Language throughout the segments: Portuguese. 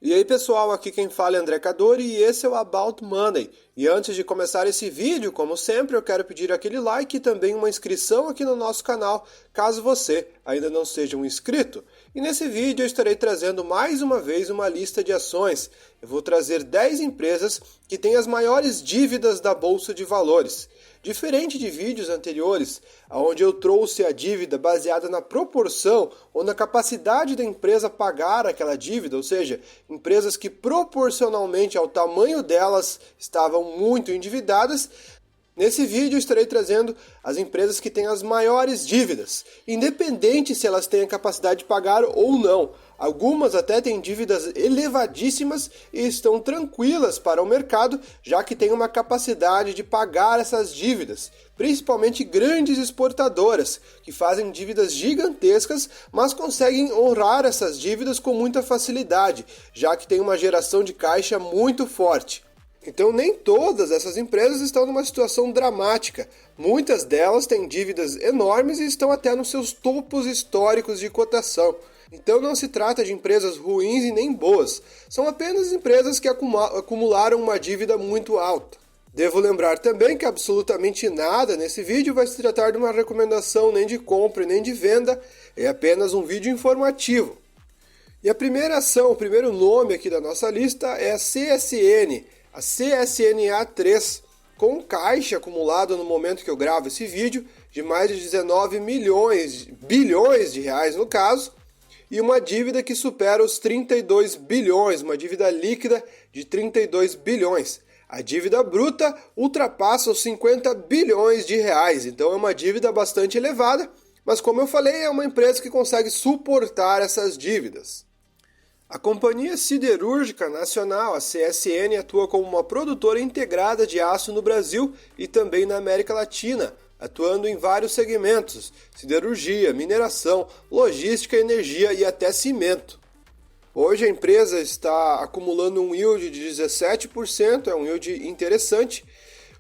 E aí pessoal, aqui quem fala é André Cadori e esse é o About Money. E antes de começar esse vídeo, como sempre, eu quero pedir aquele like e também uma inscrição aqui no nosso canal, caso você ainda não seja um inscrito. E nesse vídeo eu estarei trazendo mais uma vez uma lista de ações. Eu vou trazer 10 empresas que têm as maiores dívidas da Bolsa de Valores. Diferente de vídeos anteriores, onde eu trouxe a dívida baseada na proporção ou na capacidade da empresa pagar aquela dívida, ou seja, empresas que proporcionalmente ao tamanho delas estavam muito endividadas, nesse vídeo eu estarei trazendo as empresas que têm as maiores dívidas, independente se elas têm a capacidade de pagar ou não. Algumas até têm dívidas elevadíssimas e estão tranquilas para o mercado, já que têm uma capacidade de pagar essas dívidas, principalmente grandes exportadoras, que fazem dívidas gigantescas, mas conseguem honrar essas dívidas com muita facilidade, já que têm uma geração de caixa muito forte. Então nem todas essas empresas estão numa situação dramática. Muitas delas têm dívidas enormes e estão até nos seus topos históricos de cotação. Então não se trata de empresas ruins e nem boas. São apenas empresas que acumularam uma dívida muito alta. Devo lembrar também que absolutamente nada nesse vídeo vai se tratar de uma recomendação nem de compra nem de venda. É apenas um vídeo informativo. E a primeira ação, o primeiro nome aqui da nossa lista é a CSN. A CSNA3, com caixa acumulado no momento que eu gravo esse vídeo, de mais de 19 bilhões de reais no caso, e uma dívida que supera os 32 bilhões, uma dívida líquida de 32 bilhões. A dívida bruta ultrapassa os 50 bilhões de reais, então é uma dívida bastante elevada, mas como eu falei, é uma empresa que consegue suportar essas dívidas. A Companhia Siderúrgica Nacional, a CSN, atua como uma produtora integrada de aço no Brasil e também na América Latina, atuando em vários segmentos: siderurgia, mineração, logística, energia e até cimento. Hoje a empresa está acumulando um yield de 17%, é um yield interessante,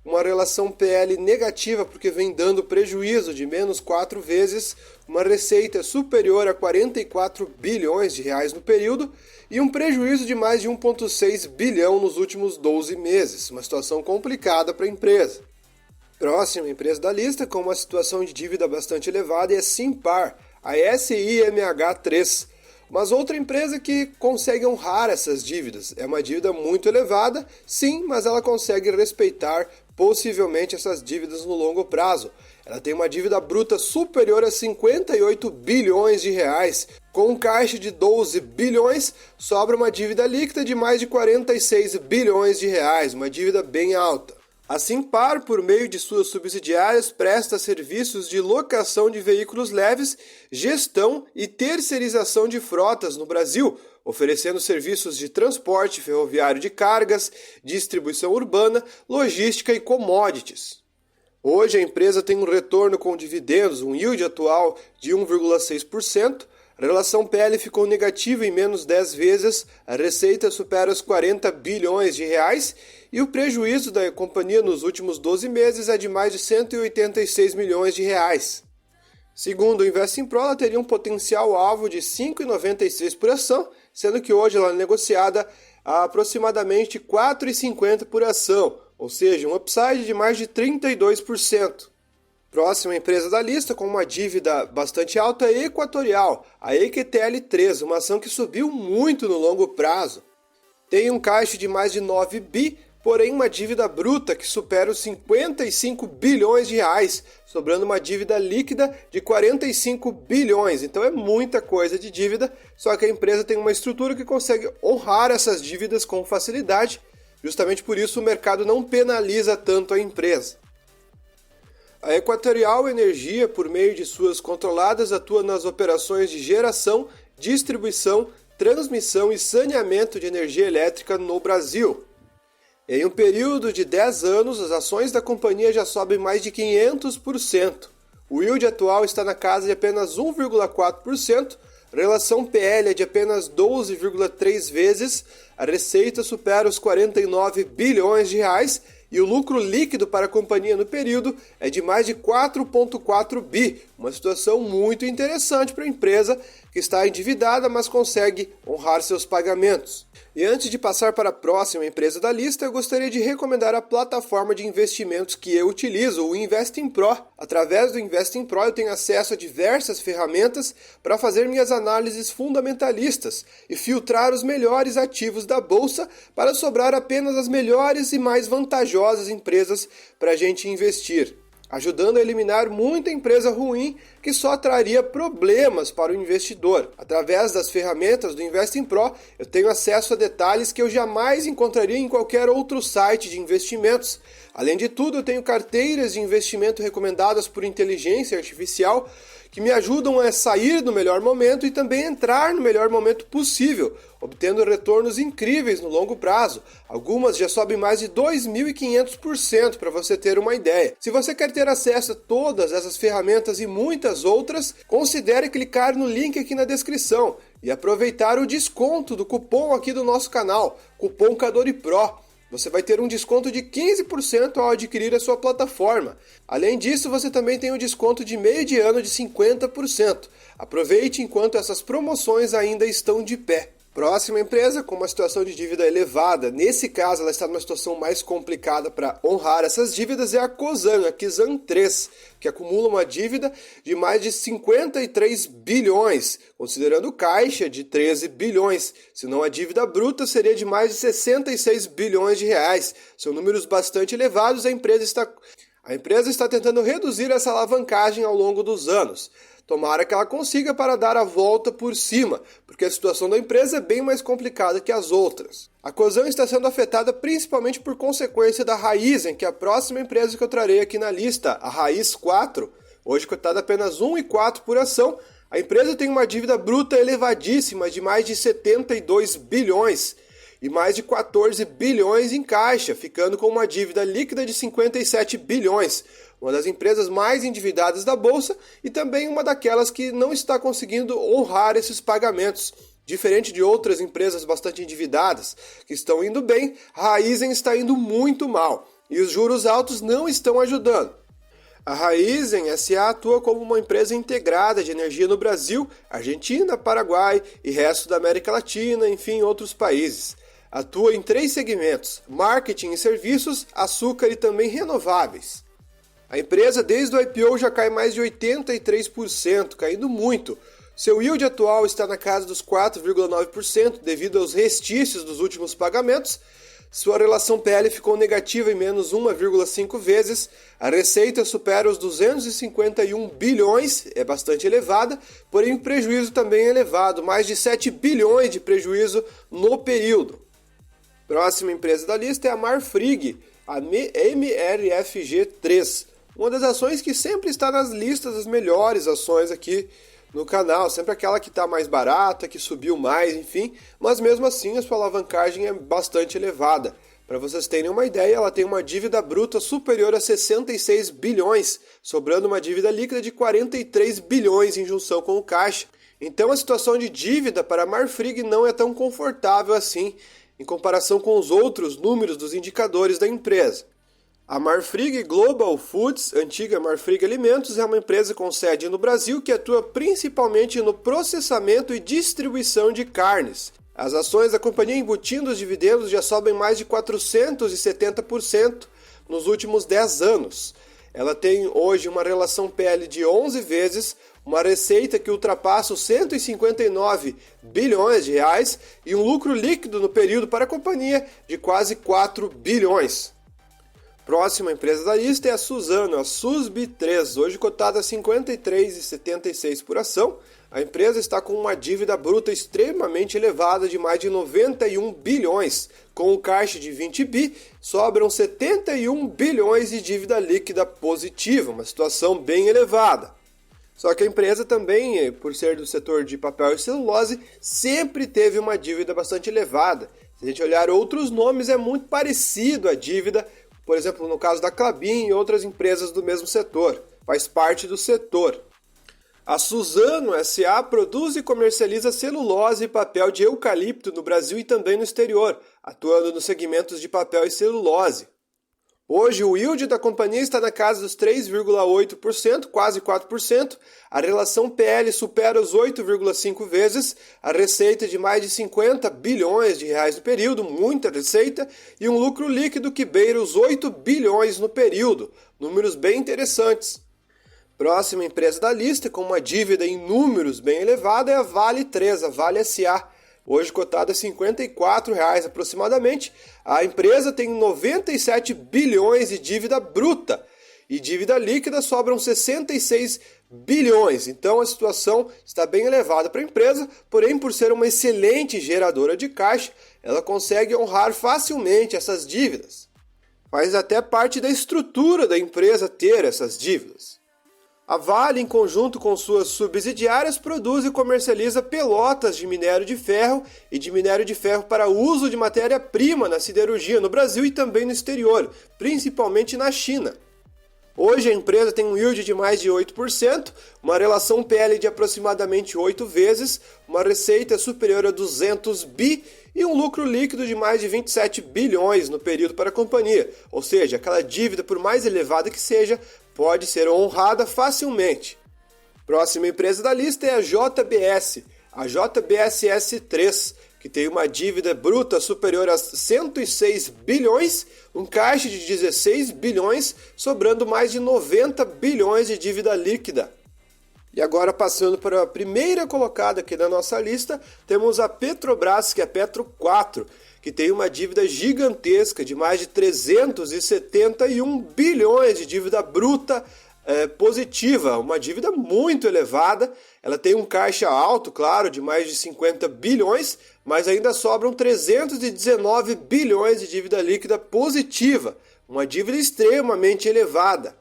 uma relação PL negativa porque vem dando prejuízo de menos 4 vezes, uma receita superior a 44 bilhões de reais no período e um prejuízo de mais de 1,6 bilhão nos últimos 12 meses, uma situação complicada para a empresa. Próxima empresa da lista com uma situação de dívida bastante elevada é a Simpar, a SIMH3. Mas outra empresa que consegue honrar essas dívidas. É uma dívida muito elevada, sim, mas ela consegue respeitar possivelmente essas dívidas no longo prazo. Ela tem uma dívida bruta superior a 58 bilhões de reais. Com um caixa de 12 bilhões, sobra uma dívida líquida de mais de 46 bilhões de reais, uma dívida bem alta. A Simpar, por meio de suas subsidiárias, presta serviços de locação de veículos leves, gestão e terceirização de frotas no Brasil, oferecendo serviços de transporte ferroviário de cargas, distribuição urbana, logística e commodities. Hoje a empresa tem um retorno com dividendos, um yield atual de 1,6%, a relação PL ficou negativa em menos 10 vezes, a receita supera os 40 bilhões de reais e o prejuízo da companhia nos últimos 12 meses é de mais de 186 milhões de reais. Segundo o Investinpro, ela teria um potencial alvo de 5,96 por ação, sendo que hoje ela é negociada a aproximadamente 4,50 por ação, ou seja, um upside de mais de 32%. Próxima empresa da lista com uma dívida bastante alta é Equatorial, a EQTL3, uma ação que subiu muito no longo prazo. Tem um caixa de mais de 9 bi, porém uma dívida bruta que supera os 55 bilhões de reais, sobrando uma dívida líquida de 45 bilhões. Então é muita coisa de dívida, só que a empresa tem uma estrutura que consegue honrar essas dívidas com facilidade. Justamente por isso o mercado não penaliza tanto a empresa. A Equatorial Energia, por meio de suas controladas, atua nas operações de geração, distribuição, transmissão e saneamento de energia elétrica no Brasil. Em um período de 10 anos, as ações da companhia já sobem mais de 500%. O yield atual está na casa de apenas 1,4%, relação PL é de apenas 12,3 vezes, a receita supera os 49 bilhões de reais e o lucro líquido para a companhia no período é de mais de 4,4 bi, uma situação muito interessante para a empresa que está endividada, mas consegue honrar seus pagamentos. E antes de passar para a próxima empresa da lista, eu gostaria de recomendar a plataforma de investimentos que eu utilizo, o Investing Pro. Através do Investing Pro eu tenho acesso a diversas ferramentas para fazer minhas análises fundamentalistas e filtrar os melhores ativos da bolsa para sobrar apenas as melhores e mais vantajosas empresas para a gente investir, ajudando a eliminar muita empresa ruim que só traria problemas para o investidor. Através das ferramentas do Investing Pro, eu tenho acesso a detalhes que eu jamais encontraria em qualquer outro site de investimentos. Além de tudo, eu tenho carteiras de investimento recomendadas por inteligência artificial que me ajudam a sair do melhor momento e também entrar no melhor momento possível, obtendo retornos incríveis no longo prazo. Algumas já sobem mais de 2.500% para você ter uma ideia. Se você quer ter acesso a todas essas ferramentas e muitas outras, considere clicar no link aqui na descrição e aproveitar o desconto do cupom aqui do nosso canal, cupom CADORIPRO. Você vai ter um desconto de 15% ao adquirir a sua plataforma. Além disso, você também tem um desconto de meio de ano de 50%. Aproveite enquanto essas promoções ainda estão de pé. Próxima empresa com uma situação de dívida elevada, nesse caso ela está numa situação mais complicada para honrar essas dívidas, é a Cosan, a Kizan 3, que acumula uma dívida de mais de 53 bilhões, considerando caixa de 13 bilhões, senão a dívida bruta seria de mais de 66 bilhões de reais. São números bastante elevados, a empresa está tentando reduzir essa alavancagem ao longo dos anos. Tomara que ela consiga para dar a volta por cima, porque a situação da empresa é bem mais complicada que as outras. A Cosan está sendo afetada principalmente por consequência da Raízen, que é a próxima empresa que eu trarei aqui na lista, a Raiz 4, hoje cotada apenas 1,04 por ação. A empresa tem uma dívida bruta elevadíssima de mais de 72 bilhões e mais de 14 bilhões em caixa, ficando com uma dívida líquida de 57 bilhões. Uma das empresas mais endividadas da bolsa e também uma daquelas que não está conseguindo honrar esses pagamentos. Diferente de outras empresas bastante endividadas que estão indo bem, a Raízen está indo muito mal e os juros altos não estão ajudando. A Raízen S.A. atua como uma empresa integrada de energia no Brasil, Argentina, Paraguai e resto da América Latina, enfim, outros países. Atua em 3 segmentos: marketing e serviços, açúcar e também renováveis. A empresa desde o IPO já cai mais de 83%, caindo muito. Seu yield atual está na casa dos 4,9% devido aos restícios dos últimos pagamentos. Sua relação PL ficou negativa em menos 1,5 vezes. A receita supera os 251 bilhões, é bastante elevada, porém o prejuízo também é elevado, mais de 7 bilhões de prejuízo no período. Próxima empresa da lista é a Marfrig, a MRFG3. Uma das ações que sempre está nas listas das melhores ações aqui no canal, sempre aquela que está mais barata, que subiu mais, enfim, mas mesmo assim a sua alavancagem é bastante elevada. Para vocês terem uma ideia, ela tem uma dívida bruta superior a 66 bilhões, sobrando uma dívida líquida de 43 bilhões em junção com o caixa. Então a situação de dívida para a Marfrig não é tão confortável assim, em comparação com os outros números dos indicadores da empresa. A Marfrig Global Foods, antiga Marfrig Alimentos, é uma empresa com sede no Brasil que atua principalmente no processamento e distribuição de carnes. As ações da companhia embutindo os dividendos já sobem mais de 470% nos últimos 10 anos. Ela tem hoje uma relação PL de 11 vezes, uma receita que ultrapassa os 159 bilhões de reais e um lucro líquido no período para a companhia de quase 4 bilhões. Próxima empresa da lista é a Suzano, a SUSB3, hoje cotada a R$ 53,76 por ação. A empresa está com uma dívida bruta extremamente elevada de mais de 91 bilhões. Com um caixa de 20 bi, sobram 71 bilhões de dívida líquida positiva, uma situação bem elevada. Só que a empresa também, por ser do setor de papel e celulose, sempre teve uma dívida bastante elevada. Se a gente olhar outros nomes, é muito parecido a dívida, por exemplo, no caso da Klabin e outras empresas do mesmo setor, faz parte do setor. A Suzano S.A. produz e comercializa celulose e papel de eucalipto no Brasil e também no exterior, atuando nos segmentos de papel e celulose. Hoje o yield da companhia está na casa dos 3,8%, quase 4%. A relação PL supera os 8,5 vezes, a receita de mais de 50 bilhões de reais no período, muita receita, e um lucro líquido que beira os 8 bilhões no período, números bem interessantes. Próxima empresa da lista, com uma dívida em números bem elevada, é a Vale 3, a Vale SA. Hoje cotada a R$ 54 aproximadamente, a empresa tem 97 bilhões de dívida bruta e dívida líquida sobram 66 bilhões. Então a situação está bem elevada para a empresa, porém por ser uma excelente geradora de caixa, ela consegue honrar facilmente essas dívidas. Faz até parte da estrutura da empresa ter essas dívidas. A Vale, em conjunto com suas subsidiárias, produz e comercializa pelotas de minério de ferro e de minério de ferro para uso de matéria-prima na siderurgia no Brasil e também no exterior, principalmente na China. Hoje a empresa tem um yield de mais de 8%, uma relação PL de aproximadamente 8 vezes, uma receita superior a 200 bi e um lucro líquido de mais de 27 bilhões no período para a companhia, ou seja, aquela dívida, por mais elevada que seja, pode ser honrada facilmente. Próxima empresa da lista é a JBSS3, que tem uma dívida bruta superior a 106 bilhões, um caixa de 16 bilhões, sobrando mais de 90 bilhões de dívida líquida. E agora passando para a primeira colocada aqui da nossa lista, temos a Petrobras, que é a Petro 4, que tem uma dívida gigantesca de mais de 371 bilhões de dívida bruta positiva, uma dívida muito elevada. Ela tem um caixa alto, claro, de mais de 50 bilhões, mas ainda sobram 319 bilhões de dívida líquida positiva, uma dívida extremamente elevada.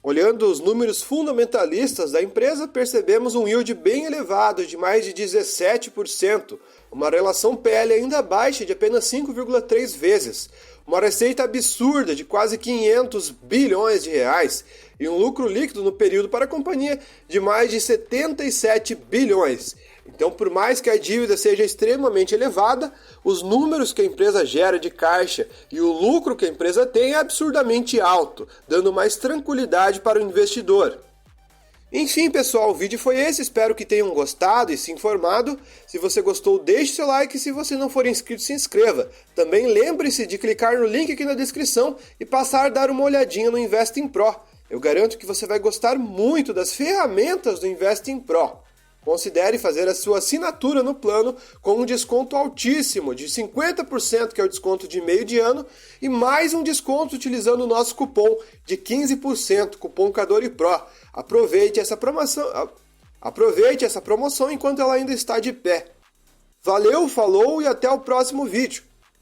Olhando os números fundamentalistas da empresa, percebemos um yield bem elevado de mais de 17%, uma relação PL ainda baixa de apenas 5,3 vezes, uma receita absurda de quase 500 bilhões de reais e um lucro líquido no período para a companhia de mais de 77 bilhões. Então, por mais que a dívida seja extremamente elevada, os números que a empresa gera de caixa e o lucro que a empresa tem é absurdamente alto, dando mais tranquilidade para o investidor. Enfim, pessoal, o vídeo foi esse, espero que tenham gostado e se informado. Se você gostou, deixe seu like e se você não for inscrito, se inscreva. Também lembre-se de clicar no link aqui na descrição e passar a dar uma olhadinha no Investing Pro. Eu garanto que você vai gostar muito das ferramentas do Investing Pro. Considere fazer a sua assinatura no plano com um desconto altíssimo de 50%, que é o desconto de meio de ano, e mais um desconto utilizando o nosso cupom de 15%, cupom Cadore Pro. Aproveite essa promoção enquanto ela ainda está de pé. Valeu, falou e até o próximo vídeo.